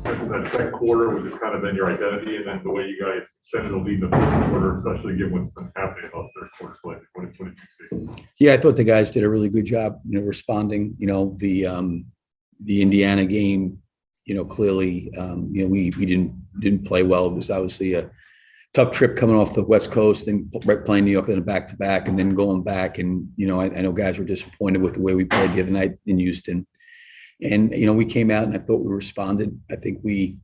that second quarter, which has kind of been your identity, and then the way you guys extended the lead in the fourth quarter, especially given what's been happening in those third quarters lately. What did you see? Yeah, I thought the guys did a really good job, responding. The Indiana game, clearly, we didn't play well. It was obviously a tough trip coming off the West Coast and playing New York in a back-to-back and then going back. And, I know guys were disappointed with the way we played the other night in Houston. And, we came out and I thought we responded. I think we,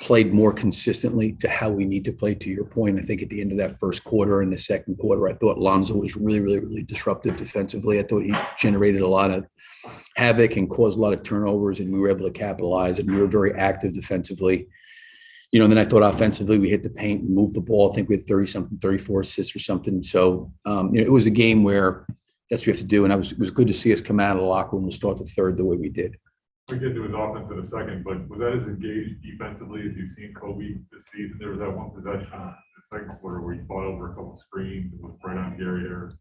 played more consistently to how we need to play, to your point. I think at the end of that first quarter and the second quarter, I thought Lonzo was really, really, really disruptive defensively. I thought he generated a lot of havoc and caused a lot of turnovers, and we were able to capitalize, and we were very active defensively. And then I thought offensively, we hit the paint and moved the ball. I think we had 30-something, 34 assists or something. So, it was a game where that's what we have to do. And it was good to see us come out of the locker room and start the third the way we did. We get to his offense in a second, but was that as engaged defensively as you've seen Coby this season? There was that one possession in the second quarter where he fought over a couple of screens and was right on Gary there.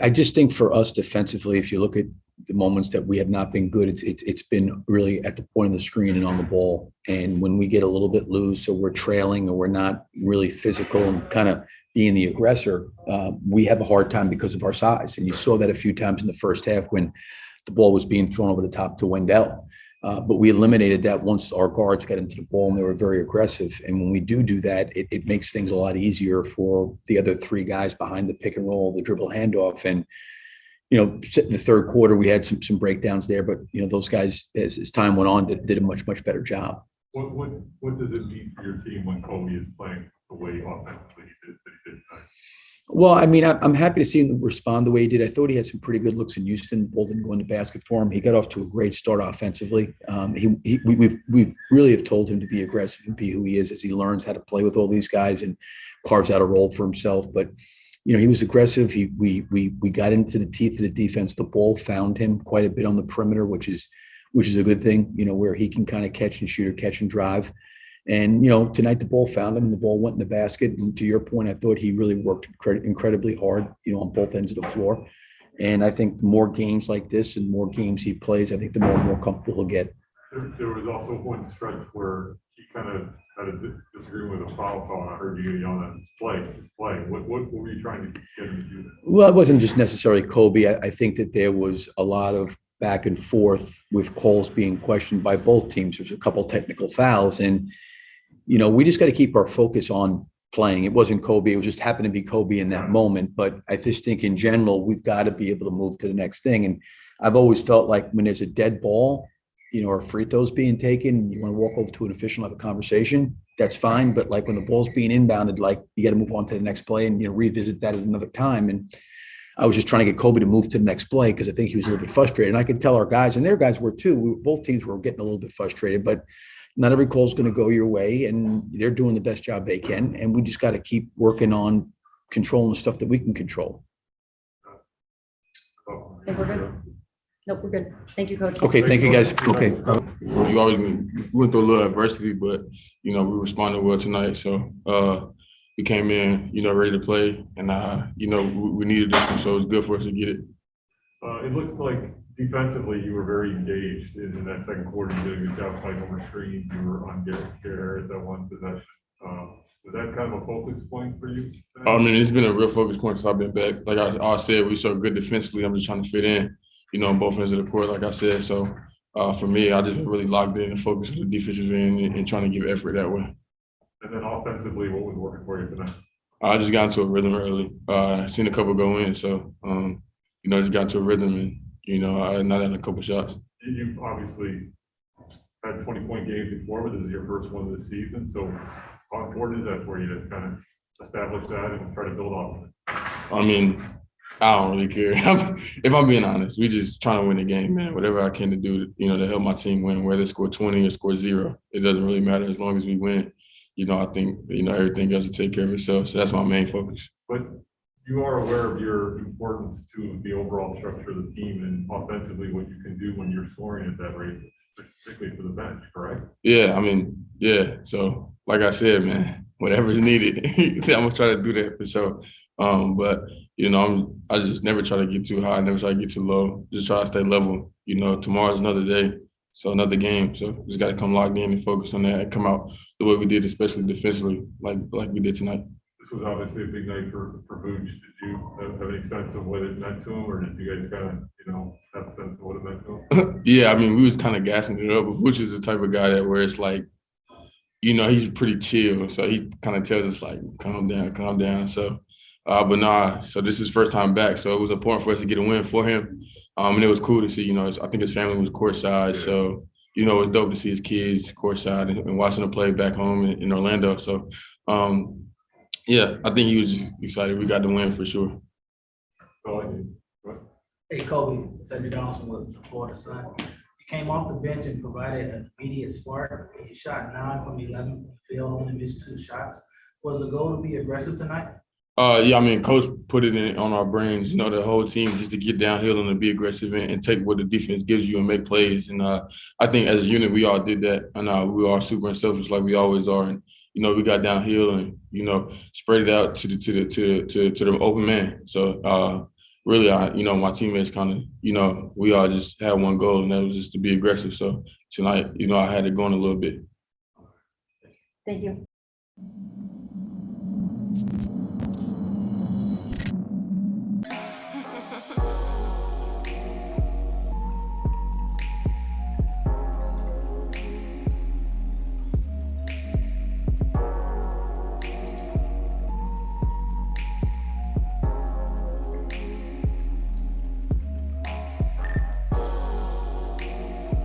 I just think for us defensively, if you look at the moments that we have not been good, it's been really at the point of the screen and on the ball. And when we get a little bit loose, or we're trailing, or we're not really physical and kind of being the aggressor, we have a hard time because of our size. And you saw that a few times in the first half when the ball was being thrown over the top to Wendell. But we eliminated that once our guards got into the ball and they were very aggressive. And when we do that, it makes things a lot easier for the other three guys behind the pick and roll, the dribble handoff. And, in the third quarter, we had some breakdowns there, but, those guys, as time went on, did a much, much better job. What does it mean for your team when Coby is playing the way offensively he did tonight? Well, I mean, I'm happy to see him respond the way he did. I thought he had some pretty good looks in Houston. Ball didn't go in the basket for him. He got off to a great start offensively. We really have told him to be aggressive and be who he is as he learns how to play with all these guys and carves out a role for himself. But, he was aggressive. We got into the teeth of the defense. The ball found him quite a bit on the perimeter, which is a good thing, where he can kind of catch and shoot or catch and drive. And, tonight the ball found him and the ball went in the basket. And to your point, I thought he really worked incredibly hard, on both ends of the floor. And I think the more games like this and more games he plays, I think the more and more comfortable he'll get. There was also one stretch where he kind of had a disagreement with a foul call. I heard you yell at play. What were you trying to get him to do? Well, it wasn't just necessarily Coby. I think that there was a lot of back and forth with calls being questioned by both teams. There's a couple technical fouls, and we just got to keep our focus on playing. It wasn't Coby. It just happened to be Coby in that moment. But I just think in general, we've got to be able to move to the next thing. And I've always felt like when there's a dead ball, or free throws being taken, you want to walk over to an official and have a conversation, that's fine. But like when the ball's being inbounded, like you got to move on to the next play and, revisit that at another time. And I was just trying to get Coby to move to the next play because I think he was a little bit frustrated. And I could tell our guys, and their guys were too, both teams were getting a little bit frustrated, but not every call is going to go your way, and they're doing the best job they can. And we just got to keep working on controlling the stuff that we can control. I think we're good. Nope, we're good. Thank you, Coach. Okay, thank you, guys. Okay. We always went through a little adversity, but, we responded well tonight. So we came in, ready to play, and, we needed this one, so it was good for us to get it. It looked like defensively you were very engaged in that second quarter. You did a good job fighting over screens. You were on Gary Harris that one possession. Was that kind of a focus point for you? I mean, it's been a real focus point since I've been back. Like I said, we so good defensively. I'm just trying to fit in, on both ends of the court, like I said. So for me, I just been really locked in and focused on the defensive end and trying to give effort that way. And then offensively, what was working for you tonight? I just got into a rhythm early. Seen a couple go in, so just got into a rhythm and I not had a couple shots. You obviously had 20-point games before, but this is your first one of the season. So how important is that for you to kind of establish that and try to build off of it? I mean, I don't really care. If I'm being honest, we just trying to win the game, man. Whatever I can to do, to help my team win, whether they score 20 or score 0, it doesn't really matter as long as we win. I think, everything else will take care of itself. So that's my main focus. But you are aware of your importance to the overall structure of the team and offensively what you can do when you're scoring at that rate, particularly for the bench, correct? Yeah, I mean, yeah. So like I said, man, whatever's needed, I'm gonna try to do that for sure. But I just never try to get too high, never try to get too low. Just try to stay level. Tomorrow's another day. So another game. So just got to come locked in and focus on that and come out the way we did, especially defensively, like we did tonight. This was obviously a big night for Vuce. Did you have any sense of what it meant to him, or did you guys kind of, have a sense of what it meant to him? Yeah, I mean, we was kind of gassing it up, but Vuce is the type of guy that where it's like, he's pretty chill. So he kind of tells us like, calm down. So, but nah, so this is his first time back. So it was important for us to get a win for him. And it was cool to see, I think his family was courtside. So, it's dope to see his kids courtside and watching them play back home in Orlando. So, yeah, I think he was just excited. We got the win for sure. Hey, Coby, Cedric Donaldson with the Florida Sun. You came off the bench and provided an immediate spark. You shot 9 from 11 from the field, only missed 2 shots. Was the goal to be aggressive tonight? Yeah, I mean, coach put it on our brains, the whole team, just to get downhill and to be aggressive and take what the defense gives you and make plays. And I think as a unit, we all did that. And we are super unselfish like we always are. And, we got downhill and, spread it out to the open man. So really, my teammates kind of, we all just had one goal, and that was just to be aggressive. So tonight, I had it going a little bit. Thank you.